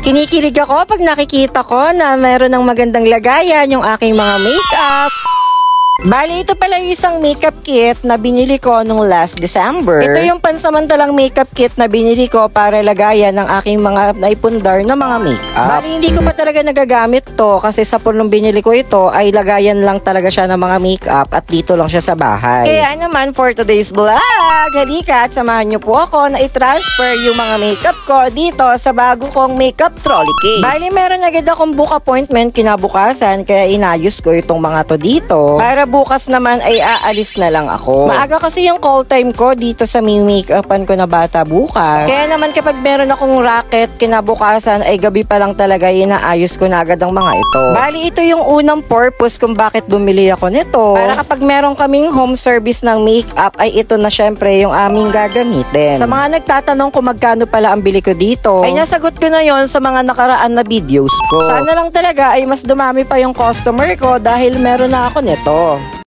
Kinikilig ako pag nakikita ko na meron ng magandang lagayan yung aking mga makeup. Bali, ito pala yung isang makeup kit na binili ko nung last December. Ito yung pansamantalang makeup kit na binili ko para lagayan ng aking mga naipundar na mga makeup. Bali, hindi ko pa talaga nagagamit to kasi sa punong binili ko ito ay lagayan lang talaga siya ng mga makeup at dito lang siya sa bahay. Kaya naman for today's vlog, halika at samahan niyo po ako na i-transfer yung mga makeup ko dito sa bago kong makeup trolley case. Bali, meron agad akong book appointment kinabukasan kaya inayos ko itong mga to dito para bukas naman ay aalis na lang ako. Maaga kasi yung call time ko dito sa make-upan ko na bata bukas. Kaya naman kapag meron akong racket kinabukasan ay gabi pa lang talaga inaayos ko na agad ang mga ito. Bali, ito yung unang purpose kung bakit bumili ako nito. Para kapag meron kaming home service ng make-up ay ito na syempre yung aming gagamitin. Sa mga nagtatanong kung magkano pala ang bili ko dito, ay nasagot ko na yon sa mga nakaraan na videos ko. Sana lang talaga ay mas dumami pa yung customer ko dahil meron na ako nito.